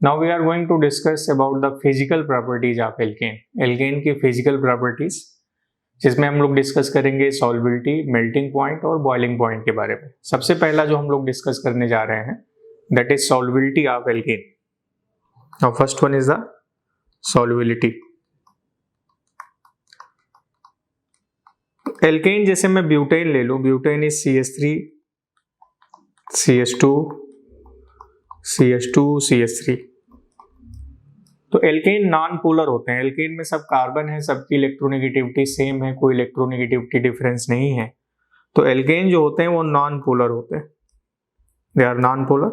Now we are going to discuss about the physical properties of alkane. Alkane की physical properties, जिसमें हम लोग discuss करेंगे solubility, melting point और boiling point के बारे में। सबसे पहला जो हम लोग डिस्कस करने जा रहे हैं that is solubility of alkane. Now first one is the solubility. Alkane जैसे मैं ब्यूटेन ले लूं, butane is CH3 CH2 CH2 CH3। तो एल्केन नॉन पोलर होते हैं। एल्केन में सब कार्बन है, सबकी इलेक्ट्रोनेगेटिविटी सेम है, कोई इलेक्ट्रोनेगेटिविटी डिफरेंस नहीं है। तो एल्केन जो होते हैं वो नॉन पोलर होते हैं, दे आर नॉन पोलर।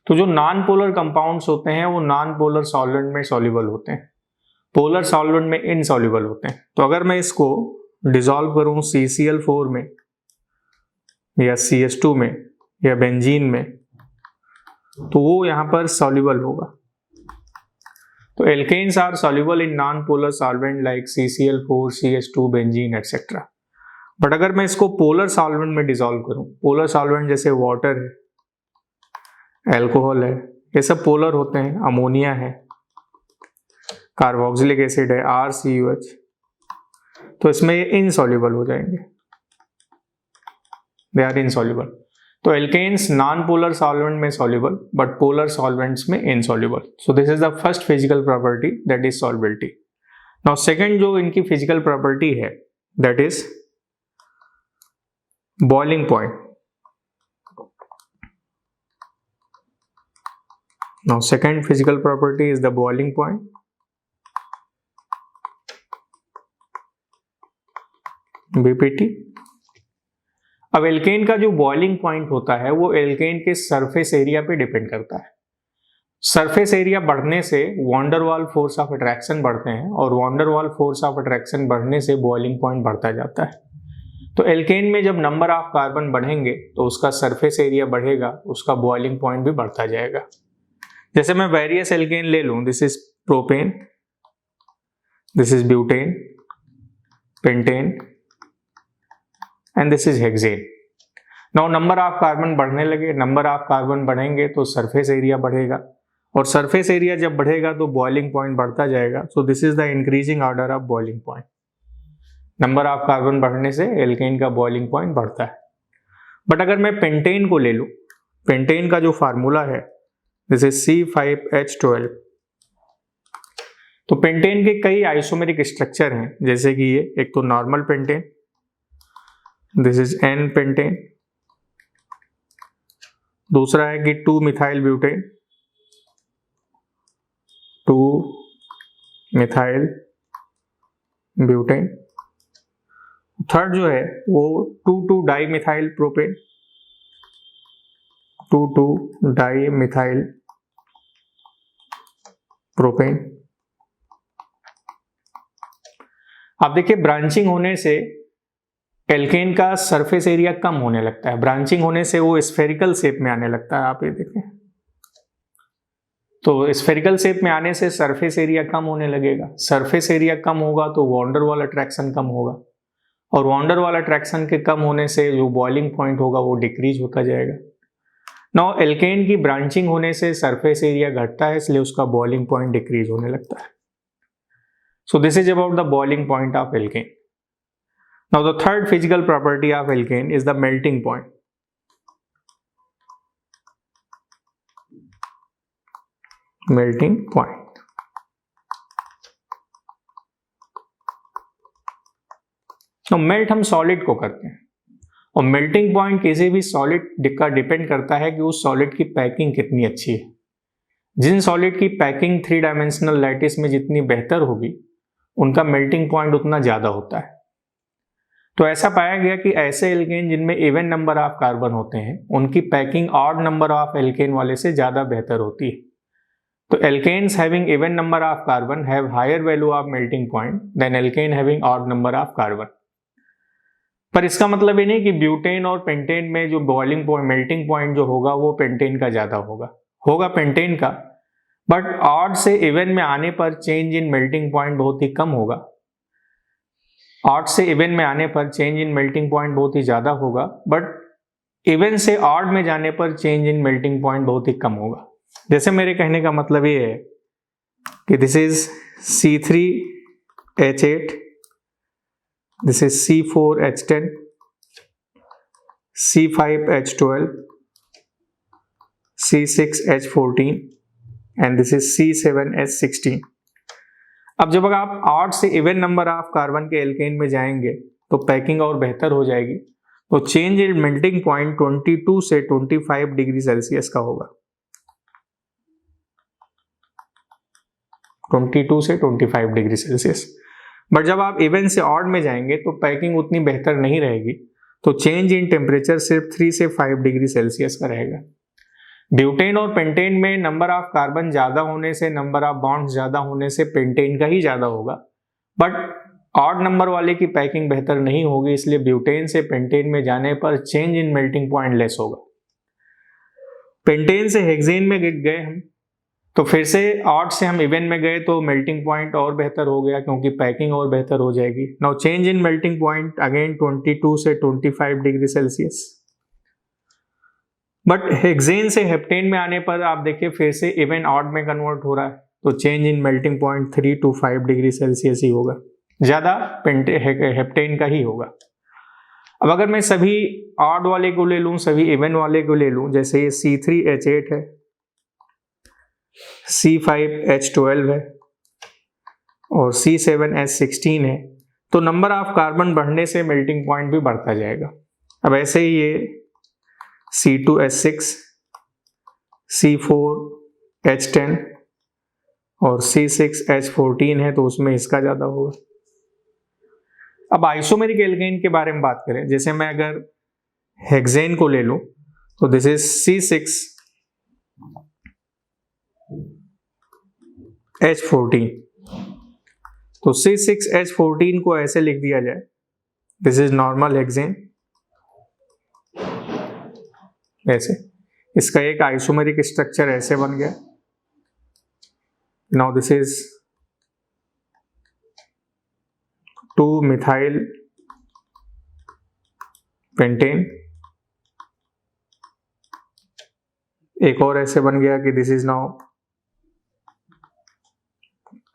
तो जो नॉन पोलर कंपाउंड्स होते हैं वो नॉन पोलर सॉल्वेंट में सॉल्युबल होते हैं, पोलर सॉल्वेंट में इनसॉल्युबल होते हैं। तो अगर मैं इसको डिसॉल्व करूं CCl4 में या CH2 में या बेंजीन में, तो वो यहां पर सॉल्युबल होगा। तो alkanes are soluble in non polar solvent like CCl4, CH2, benzene etcetera. But अगर मैं इसको पोलर सॉल्वेंट में डिसॉल्व करूं, पोलर सॉल्वेंट जैसे वाटर है, अल्कोहल है, ये सब पोलर होते हैं, अमोनिया है, कार्बोक्सिलिक एसिड है, RCOH, तो इसमें ये इनसॉल्युबल हो जाएंगे, दे आर इनसॉल्युबल। तो एल्केन्स नॉन पोलर सॉल्वेंट में सॉल्युबल बट पोलर सॉल्वेंट्स में insoluble. So this is the first physical property that is solubility. Now second जो इनकी फिजिकल प्रॉपर्टी है that is boiling point. Now second physical property is the boiling point. BPT। अब alkene का जो boiling point होता है वो alkene के सरफेस एरिया पे डिपेंड करता है। सरफेस एरिया बढ़ने से वॉन्डर वाल फोर्स ऑफ अट्रैक्शन बढ़ते हैं और वॉन्डर वाल फोर्स ऑफ अट्रैक्शन बढ़ने से बॉइलिंग पॉइंट बढ़ता जाता है। तो एल्केन में जब नंबर ऑफ कार्बन बढ़ेंगे तो उसका सरफेस एरिया बढ़ेगा, उसका बॉइलिंग पॉइंट भी बढ़ता जाएगा। जैसे मैं वेरियस एल्केन ले लूं, this is propane, this is butane, pentane and this is hexane. Now number of carbon बढ़ने लगे, नंबर ऑफ कार्बन बढ़ेंगे तो सरफेस एरिया बढ़ेगा और सरफेस एरिया जब बढ़ेगा तो बॉइलिंग पॉइंट बढ़ता जाएगा। So this is the increasing order of boiling point. Number of carbon बढ़ने से एल्केन का बॉइलिंग पॉइंट बढ़ता है। बट अगर मैं पेंटेन को ले लूं, पेंटेन का जो फार्मूला है दिस इज C5H12। तो पेंटेन के कई आइसोमेरिक स्ट्रक्चर हैं, जैसे कि ये एक तो normal pentane, this is N pentane, दूसरा है कि 2-मिथाइल ब्यूटेन, 2-मिथाइल ब्यूटेन, थर्ड जो है वो 2,2-डाइमिथाइल प्रोपेन, 2,2-डाइमिथाइल प्रोपेन। आप देखिए ब्रांचिंग होने से एल्केन का सरफेस एरिया कम होने लगता है, ब्रांचिंग होने से वो स्फेरिकल शेप में आने लगता है। आप ये देखें तो स्फेरिकल शेप में आने से सरफेस एरिया कम होने लगेगा। सरफेस एरिया कम होगा तो वॉन्डर वाल अट्रैक्शन कम होगा और वॉन्डर वाल अट्रैक्शन के कम होने से जो बॉइलिंग पॉइंट होगा वो डिक्रीज होता जाएगा। नाउ एल्केन की ब्रांचिंग होने से सरफेस एरिया घटता है, इसलिए उसका बॉइलिंग पॉइंट डिक्रीज होने लगता है। So this is about the boiling point of alkene. Now the third physical property of alkane is the melting point. Melting point. तो मेल्ट हम सॉलिड को करते हैं और मेल्टिंग पॉइंट किसी भी सॉलिड का डिपेंड करता है कि उस सॉलिड की पैकिंग कितनी अच्छी है। जिन सॉलिड की पैकिंग 3 डायमेंशनल लैटिस में जितनी बेहतर होगी उनका मेल्टिंग पॉइंट उतना ज्यादा होता है। तो ऐसा पाया गया कि ऐसे एल्केन जिनमें इवन नंबर ऑफ कार्बन होते हैं उनकी packing odd number of alkane वाले से ज्यादा बेहतर होती है। तो alkanes having even number of carbon have higher value of melting point than alkane having odd number of carbon. पर इसका मतलब ये नहीं कि ब्यूटेन और पेंटेन में जो बॉइलिंग पॉइंट, मेल्टिंग पॉइंट जो होगा वो पेंटेन का ज्यादा होगा पेंटेन का, बट ऑड से इवन में आने पर चेंज इन मेल्टिंग पॉइंट बहुत ही कम होगा। ऑड से इवन में आने पर चेंज इन मेल्टिंग पॉइंट बहुत ही ज्यादा होगा, बट इवन से ऑड में जाने पर चेंज इन मेल्टिंग पॉइंट बहुत ही कम होगा। जैसे मेरे कहने का मतलब ये है कि this is C3H8, this is C4H10, C5H12, C6H14 and this is C7H16। अब जब आप ऑड से इवन नंबर ऑफ कार्बन के एल्केन में जाएंगे तो पैकिंग और बेहतर हो जाएगी। तो चेंज इन मेल्टिंग पॉइंट 22 से 25 डिग्री सेल्सियस का होगा। 22 से 25 डिग्री सेल्सियस। बट जब आप इवन से ऑड में जाएंगे तो पैकिंग उतनी बेहतर नहीं रहेगी, तो चेंज इन टेम्परेचर सिर्फ 3 से 5 डिग्री सेल्सियस का रहेगा। ब्यूटेन और पेंटेन में नंबर ऑफ कार्बन ज्यादा होने से, नंबर ऑफ बॉन्ड्स ज्यादा होने से पेंटेन का ही ज्यादा होगा, बट ऑड नंबर वाले की पैकिंग बेहतर नहीं होगी, इसलिए ब्यूटेन से पेंटेन में जाने पर change in melting point less होगा। पेंटेन से हेक्सेन में गए हम, तो फिर से ऑड से हम इवन में गए तो मेल्टिंग पॉइंट और बेहतर हो गया क्योंकि पैकिंग और बेहतर हो जाएगी। Now change in melting point again 22 से 25 डिग्री सेल्सियस। बट हेक्सेन से हेप्टेन में आने पर आप देखिए फिर से इवन ऑड में कन्वर्ट हो रहा है, तो change in melting point 3 to 5 degree Celsius ही होगा, ज्यादा हेप्टेन का ही होगा। अब अगर मैं सभी ऑड वाले को ले लूं, सभी इवन वाले को ले लूं, जैसे ये C3H8 है, C5H12 है और C7H16 है, तो नंबर ऑफ कार्बन बढ़ने से मेल्टिंग पॉइंट भी बढ़ता जाएगा। अब ऐसे ही ये C2H6, C4H10 और C6H14 है, तो उसमें इसका ज्यादा होगा। अब आइसोमेरिक एल्केन के बारे में बात करें, जैसे मैं अगर हेक्सेन को ले लूं तो दिस इज C6H14, तो C6H14 को ऐसे लिख दिया जाए, दिस इज नॉर्मल हेक्सेन, ऐसे इसका एक आइसोमेरिक स्ट्रक्चर ऐसे बन गया। Now this is 2-methyl pentane, एक और ऐसे बन गया कि this is now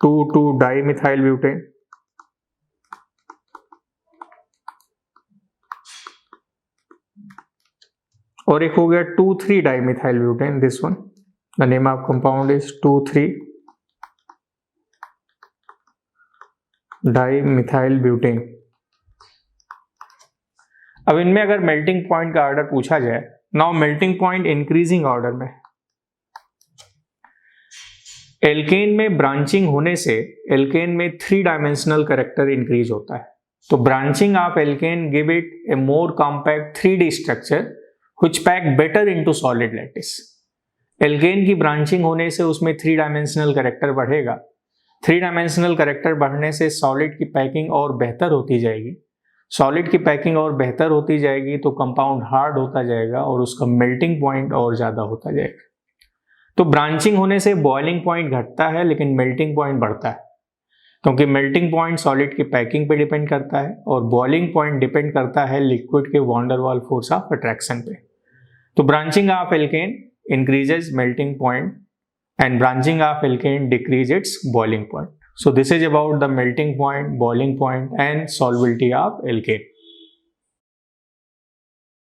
2,2-dimethyl butane, और एक हो गया 2,3-dimethyl butane. This one the name of compound is 2,3-dimethyl butane. अब इनमें अगर मेल्टिंग पॉइंट का ऑर्डर पूछा जाए, now melting point increasing order में, एल्केन में ब्रांचिंग होने से एल्केन में 3 डायमेंशनल कैरेक्टर इंक्रीज होता है, तो branching of alkane give it a more compact 3D structure which pack better into solid lattice। Alkane की ब्रांचिंग होने से उसमें 3 डायमेंशनल कैरेक्टर बढ़ेगा। 3 डायमेंशनल कैरेक्टर बढ़ने से सॉलिड की पैकिंग और बेहतर होती जाएगी। सॉलिड की पैकिंग और बेहतर होती जाएगी तो कंपाउंड हार्ड होता जाएगा और उसका मेल्टिंग पॉइंट और ज्यादा होता जाएगा। तो ब्रांचिंग होने से बॉइलिंग पॉइंट घटता है लेकिन मेल्टिंग पॉइंट बढ़ता है, क्योंकि मेल्टिंग पॉइंट सॉलिड की पैकिंग पे डिपेंड करता है और बॉइलिंग पॉइंट डिपेंड करता है लिक्विड के van der Waals force of attraction पे। तो branching of alkane increases melting point and branching of alkane decrease its boiling point. So this is about the melting point, boiling point and solubility of alkane.